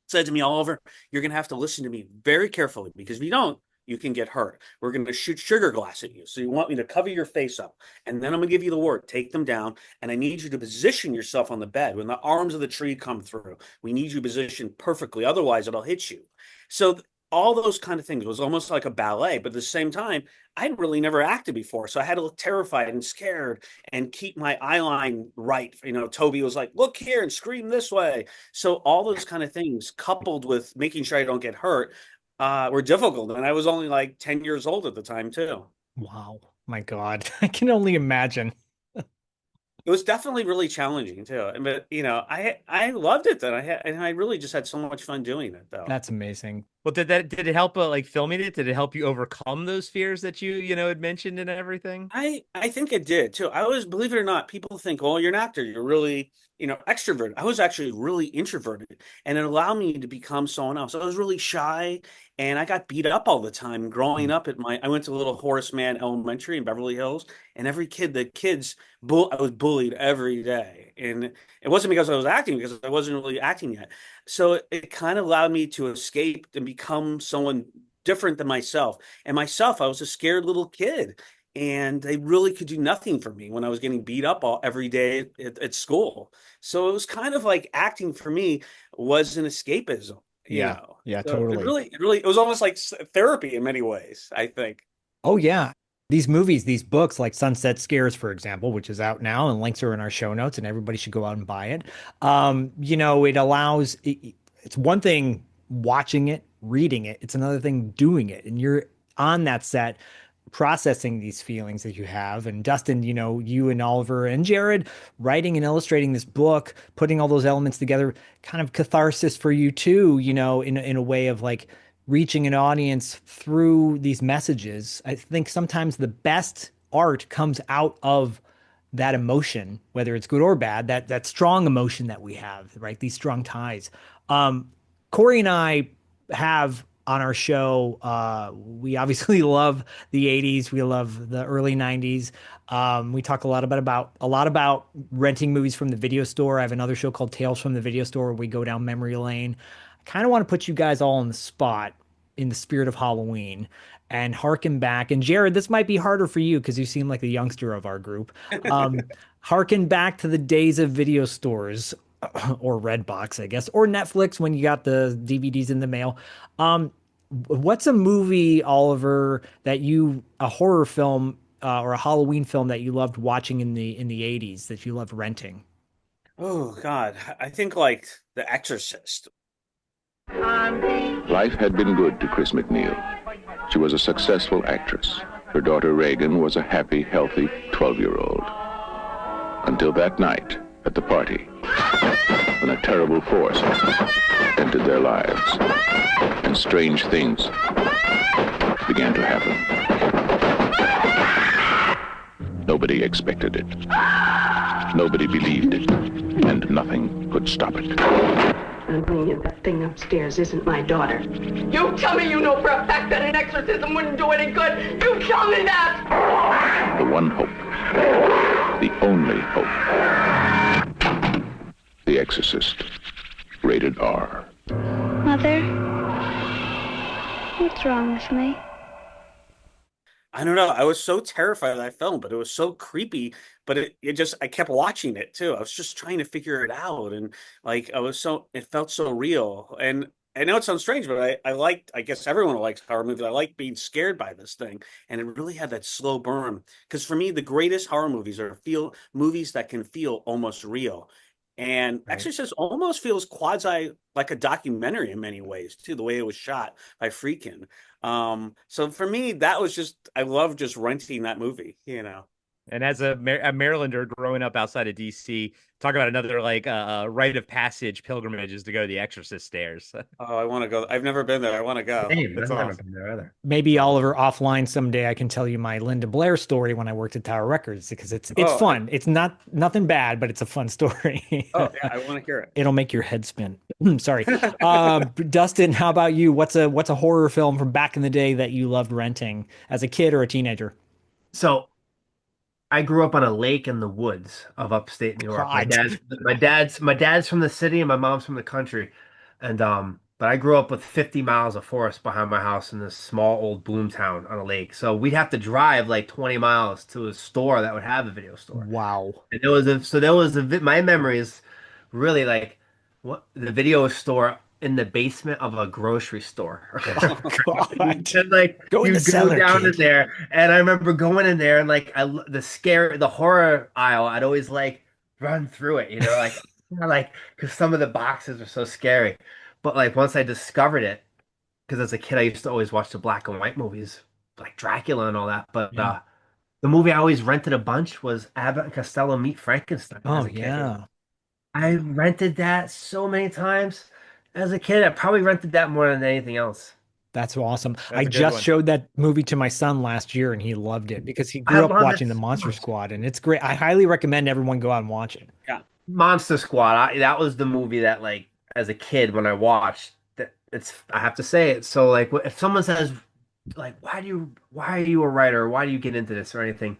said to me, "Oliver, you're going to have to listen to me very carefully because if you don't, you can get hurt. We're going to shoot sugar glass at you. So you want me to cover your face up. And then I'm going to give you the word, take them down. And I need you to position yourself on the bed. When the arms of the tree come through, we need you positioned perfectly. Otherwise, it'll hit you. So all those kind of things. It was almost like a ballet, but at the same time, I'd really never acted before. So I had to look terrified and scared and keep my eye line right. Toby was like, look here and scream this way. So all those kind of things coupled with making sure I don't get hurt were difficult. And I was only like 10 years old at the time too. Wow. My God. I can only imagine. It was definitely really challenging too. But I loved it then. I really just had so much fun doing it though. That's amazing. Well, did it help like filming it? Did it help you overcome those fears that you had mentioned and everything? I think it did too. Believe it or not, people think, well, you're an actor, you're really, extroverted. I was actually really introverted, and it allowed me to become someone else. I was really shy, and I got beat up all the time growing up I went to Little Horace Mann Elementary in Beverly Hills, and I was bullied every day. And it wasn't because I was acting, because I wasn't really acting yet. So it kind of allowed me to escape and become someone different than myself. And myself, I was a scared little kid, and they really could do nothing for me when I was getting beat up every day at school. So it was kind of like acting for me was an escapism. Yeah, So totally. it was almost like therapy in many ways, I think. Oh, yeah. These movies, these books like Sunset Scares, for example, which is out now and links are in our show notes and everybody should go out and buy it. It allows, it's one thing watching it, reading it. It's another thing doing it. And you're on that set processing these feelings that you have. And Dustin, you and Oliver and Jared writing and illustrating this book, putting all those elements together, kind of catharsis for you too, in a way of like reaching an audience through these messages. I think sometimes the best art comes out of that emotion, whether it's good or bad, that strong emotion that we have, right? These strong ties. Corey and I have on our show, we obviously love the 80s. We love the early 90s. We talk a lot about renting movies from the video store. I have another show called Tales from the Video Store where we go down memory lane. I kind of want to put you guys all on the spot in the spirit of Halloween and harken back. And Jared, this might be harder for you because you seem like the youngster of our group. Harken back to the days of video stores or Redbox, I guess, or Netflix when you got the DVDs in the mail. What's a movie, Oliver, a horror film or a Halloween film that you loved watching in the 80s that you loved renting? Oh God, I think like The Exorcist. Life had been good to Chris McNeil. She was a successful actress. Her daughter Reagan was a happy, healthy 12-year-old. Until that night at the party, when a terrible force entered their lives, and strange things began to happen. Nobody expected it. Nobody believed it, and nothing could stop it. Amelia, that thing upstairs isn't my daughter. You tell me you know for a fact that an exorcism wouldn't do any good. You tell me that! The one hope. The only hope. The Exorcist. Rated R. Mother, what's wrong with me? I don't know. I was so terrified of that film, but it was so creepy. But I kept watching it too. I was just trying to figure it out. And like, it felt so real. And I know it sounds strange, but I guess everyone likes horror movies. I like being scared by this thing. And it really had that slow burn. Because for me, the greatest horror movies are movies that can feel almost real. And right. Exorcist almost feels quasi like a documentary in many ways too, the way it was shot by Friedkin. So for me, that was I love just renting that movie, And as a Marylander growing up outside of DC, talk about another rite of passage pilgrimage is to go to the Exorcist stairs. Oh, I want to go. I've never been there. I want to go. I've never been there either. Maybe Oliver offline someday I can tell you my Linda Blair story when I worked at Tower Records because it's fun. It's nothing bad, but it's a fun story. Oh yeah, I want to hear it. It'll make your head spin. Sorry, Dustin. How about you? What's a horror film from back in the day that you loved renting as a kid or a teenager? So, I grew up on a lake in the woods of upstate New York. My dad's from the city and my mom's from the country. And But I grew up with 50 miles of forest behind my house in this small old boom town on a lake. So we'd have to drive like 20 miles to a store that would have a video store. Wow. And my memory is really like what the video store in the basement of a grocery store. Oh, God. And like Go in you the cellar, down kid. in there, and I remember going in there and like the horror aisle, I'd always like run through it, like because some of the boxes are so scary. But like once I discovered it, because as a kid I used to always watch the black and white movies like Dracula and all that. But Yeah. the movie I always rented a bunch was Abbott and Costello Meet Frankenstein as Oh, a kid. yeah. I rented that so many times as a kid. I probably rented that more than anything else. That's awesome. That's I a good just one. showed that movie to my son last year and he loved it because he I grew up love it watching the so Monster much. Squad and it's great. I highly recommend everyone go out and watch it. Monster Squad. That was the movie that, like, as a kid when I watched that, I have to say it. So, like, if someone says, like, why are you a writer? Why do you get into this or anything?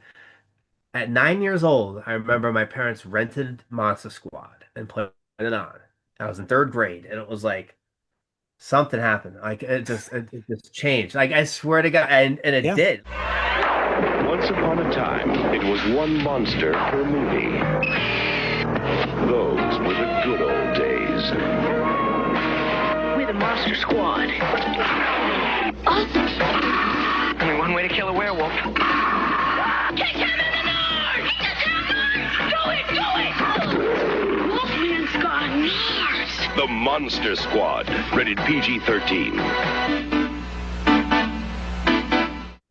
At 9 years old, I remember my parents rented Monster Squad and put it on. I was in third grade, and it was like something happened. Like it just changed. Like I swear to God, and it did. Once upon a time, it was one monster per movie. Those were the good old days. We're the Monster Squad. Only one way to kill a werewolf. Kick him in the nose! He doesn't have knives! Do it! Wolfman's got knives! The Monster Squad, rated PG-13.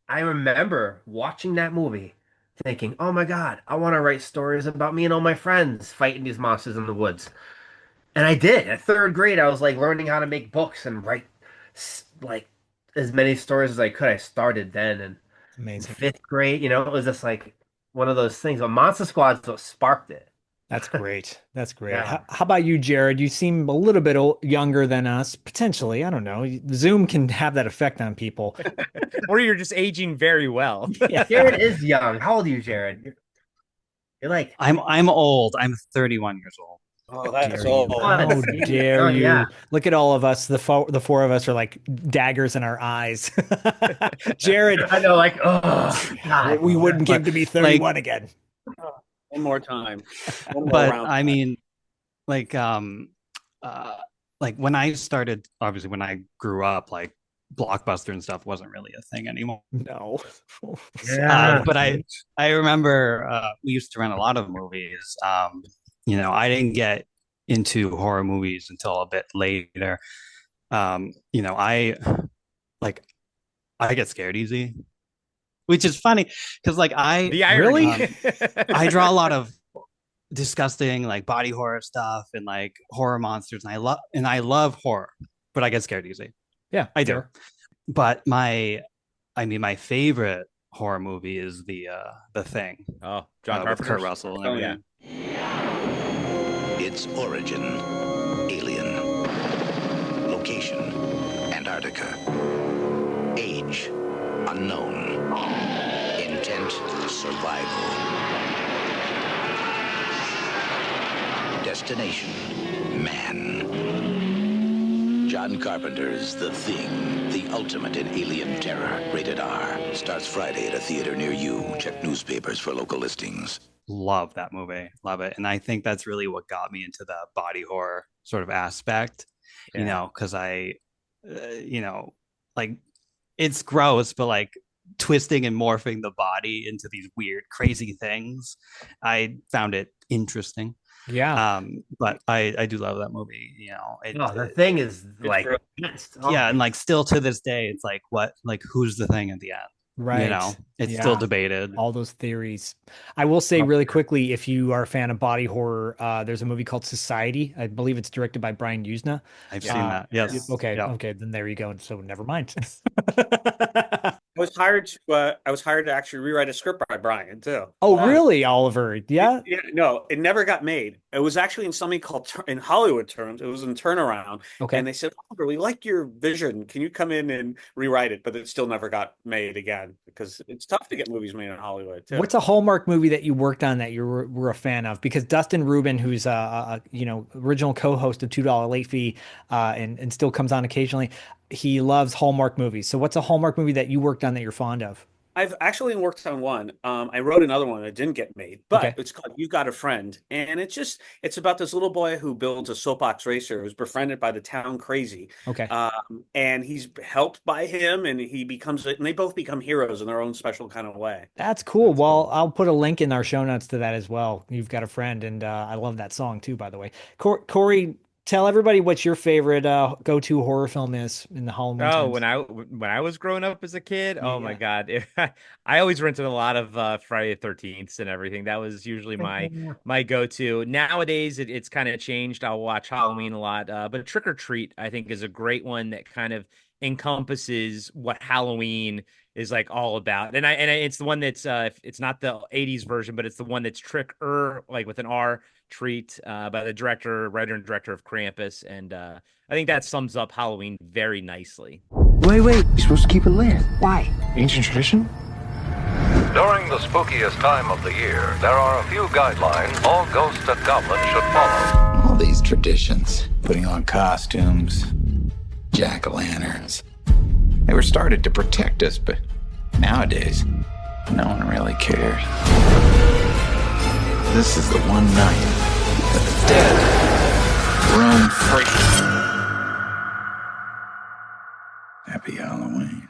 I remember watching that movie, thinking, "Oh my God, I want to write stories about me and all my friends fighting these monsters in the woods." And I did. At third grade, I was like learning how to make books and write like as many stories as I could. I started then, and in Amazing. fifth grade, it was just like one of those things. But Monster Squad's what sparked it. That's great. That's great. Yeah. How about you, Jared? You seem a little bit younger than us, potentially. I don't know. Zoom can have that effect on people. Or you're just aging very well. Yeah. Jared is young. How old are you, Jared? You're like, I'm old. I'm 31 years old. Oh, that's Dare old. you. How dare Oh, you? yeah. Look at all of us. The four of us are like daggers in our eyes. Jared, I know, like, oh, God. we wouldn't give to be 31 again. One more time. One more But round. I mean, like when I started, obviously when I grew up, like Blockbuster and stuff wasn't really a thing anymore. No. Yeah. But I remember we used to rent a lot of movies. I didn't get into horror movies until a bit later. I get scared easy, which is funny because like The irony. I draw a lot of disgusting like body horror stuff and like horror monsters, and I love horror, but I get scared easy. Yeah, I do. fair. But my favorite horror movie is the Thing. Oh, John with Carpenter. Kurt Russell. And everything. Its origin, alien. Location, Antarctica. Age, unknown. Intent, survival. Destination, man. John Carpenter's The Thing, the ultimate in alien terror, rated R. Starts Friday at a theater near you. Check newspapers for local listings. Love that movie. Love it. And I think that's really what got me into the body horror sort of aspect, because like it's gross, but like twisting and morphing the body into these weird, crazy things. I found it interesting. Yeah. But I do love that movie. The Thing is like, yeah. And like still to this day, it's like, who's the thing at the end? Right. It's still debated. All those theories. I will say really quickly, if you are a fan of body horror, there's a movie called Society. I believe it's directed by Brian Usna. I've seen that. Yes. Okay. Yeah. Okay. Then there you go. So never mind. I I was hired to actually rewrite a script by Brian too. Oh, really, Oliver? Yeah. Yeah, no, it never got made. It was actually in something called, in Hollywood terms, it was in Turnaround. Okay. And they said, Oliver, we like your vision. Can you come in and rewrite it? But it still never got made again because it's tough to get movies made in Hollywood too. What's a Hallmark movie that you worked on that you were a fan of? Because Dustin Rubin, who's original co-host of $2 Late Fee, and still comes on occasionally, he loves Hallmark movies. So what's a Hallmark movie that you worked on that you're fond of? I've actually worked on one. I wrote another one that didn't get made, but it's called "You Got a Friend," and it's about this little boy who builds a soapbox racer who's befriended by the town crazy. Okay. And he's helped by him, and and they both become heroes in their own special kind of way. That's cool. Well, I'll put a link in our show notes to that as well. You've Got a Friend, and I love that song too, by the way. Corey, tell everybody what your favorite go-to horror film is in the Halloween. Oh, when I was growing up as a kid, oh my God, I always rented a lot of Friday the 13th and everything. That was usually my go-to. Nowadays, it's kind of changed. I'll watch Halloween a lot, but Trick or Treat I think is a great one that kind of encompasses what Halloween is like all about. And it's the one that's it's not the 80s version, but it's the one that's like with an R, Treat, by the writer and director of Krampus. And I think that sums up Halloween very nicely. Wait, you're supposed to keep it lit. Why? Ancient tradition? During the spookiest time of the year, there are a few guidelines all ghosts and goblins should follow. All these traditions, putting on costumes, jack-o'-lanterns. They were started to protect us, but nowadays, no one really cares. This is the one night that the dead roam free. Happy Halloween.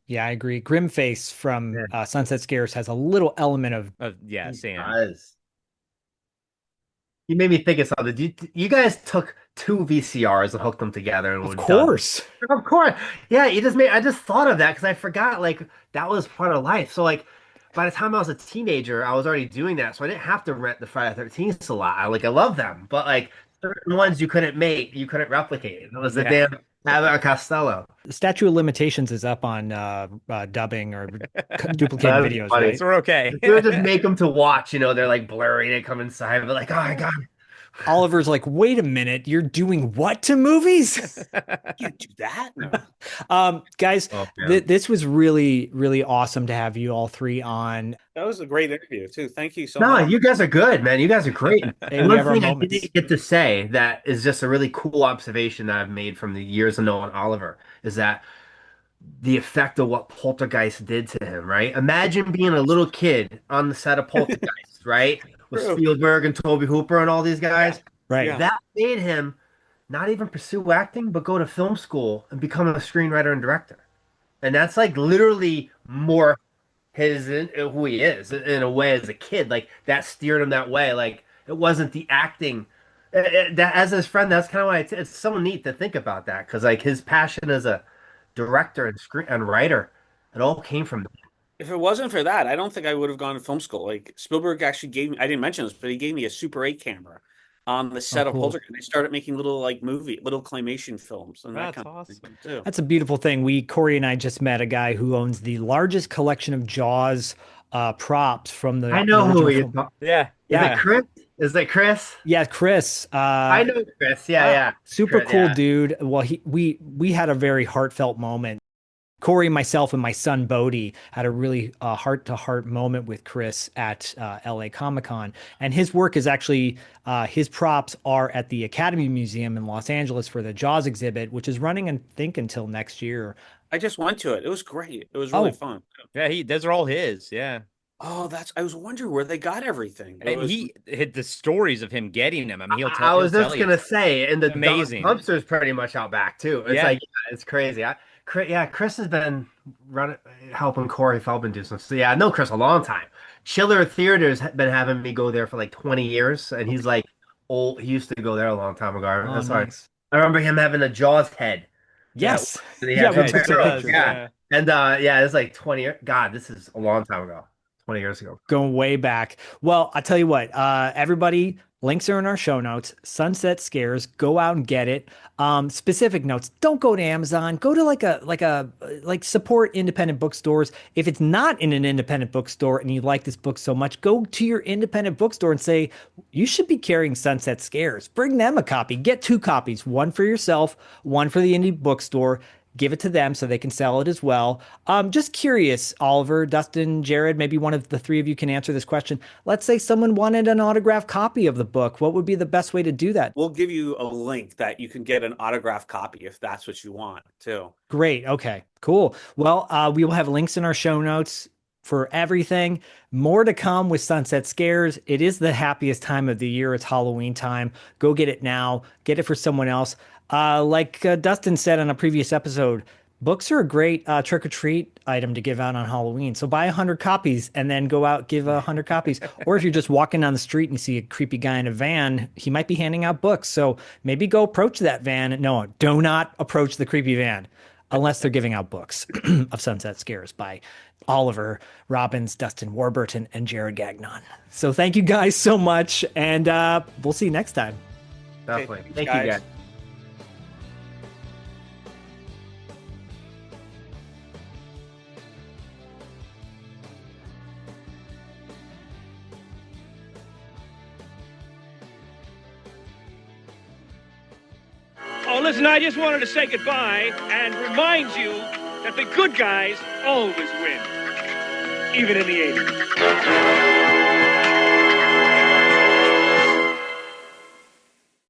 Yeah, I agree. Grimface from Sunset Scares has a little element of Sam. You made me think of something. You guys took two VCRs and hooked them together, and of course. Yeah, I just thought of that because I forgot that was part of life. So by the time I was a teenager, I was already doing that, so I didn't have to rent the Friday the 13th a lot. I love them, but certain ones you couldn't replicate. It was the damn Abbott and Costello. The statute of limitations is up on dubbing or duplicating videos, right? So we're okay. You would just make them to watch. They're blurry. They come inside, but oh my God. Oliver's like, wait a minute, you're doing what to movies? You do that? Guys, this was really, really awesome to have you all three on. That was a great interview too. Thank you so much. No, you guys are good, man. You guys are great. Hey, one thing I didn't get to say that is just a really cool observation that I've made from the years of knowing Oliver is that the effect of what Poltergeist did to him, right? Imagine being a little kid on the set of Poltergeist, right? With Spielberg and Toby Hooper and all these guys. Right. Yeah. That made him not even pursue acting, but go to film school and become a screenwriter and director. And that's literally more who he is in a way as a kid. That steered him that way. It wasn't the acting. That as his friend, that's kind of why it's so neat to think about that. Because his passion as a director and writer, it all came from that. If it wasn't for that, I don't think I would have gone to film school. Spielberg actually gave me, I didn't mention this, but he gave me a Super 8 camera on the set of Poltergeist. They started making little claymation films and that kind of thing too. That's a beautiful thing. Corey and I just met a guy who owns the largest collection of Jaws props from the. I know who he is. Yeah. Is it Chris? Yeah, Chris. I know Chris. Yeah. Super cool dude. Well, we had a very heartfelt moment. Corey, myself, and my son Bodie had a really heart-to-heart moment with Chris at LA Comic-Con. And his work is actually, his props are at the Academy Museum in Los Angeles for the Jaws exhibit, which is running, I think, until next year. I just went to it. It was great. It was really fun. Yeah, those are all his. Yeah. Oh, I was wondering where they got everything. And he had the stories of him getting them. I mean, I was just going to say, and the amazing dumpster's pretty much out back, too. It's it's crazy. Chris has been helping Corey Feldman do some. So I know Chris a long time. Chiller Theater's been having me go there for 20 years, and he's old. He used to go there a long time ago. Nice. I remember him having a Jaws head. Yes. Yeah. And it's 20 years. God, this is a long time ago. 20 years ago. Going way back. Well, I'll tell you what, everybody, links are in our show notes. Sunset Scares, go out and get it. Specific notes, don't go to Amazon. Go to like support independent bookstores. If it's not in an independent bookstore and you like this book so much, go to your independent bookstore and say, you should be carrying Sunset Scares. Bring them a copy. Get 2 copies, one for yourself, one for the indie bookstore. Give it to them so they can sell it as well. Just curious, Oliver, Dustin, Jared, maybe one of the 3 of you can answer this question. Let's say someone wanted an autographed copy of the book. What would be the best way to do that? We'll give you a link that you can get an autographed copy if that's what you want too. Great. Okay, cool. Well, we will have links in our show notes for everything. More to come with Sunset Scares. It is the happiest time of the year. It's Halloween time. Go get it now. Get it for someone else. Like Dustin said on a previous episode, books are a great trick-or-treat item to give out on Halloween. So buy 100 copies and then go out, give 100 copies. Or if you're just walking down the street and you see a creepy guy in a van, he might be handing out books. So maybe go approach that van. No, do not approach the creepy van unless they're giving out books of Sunset Scares by Oliver Robbins, Dustin Warburton, and Jared Gagnon. So thank you guys so much, and we'll see you next time. Definitely. Okay, Thank you, guys. Oh, listen, I just wanted to say goodbye and remind you that the good guys always win, even in the 80s.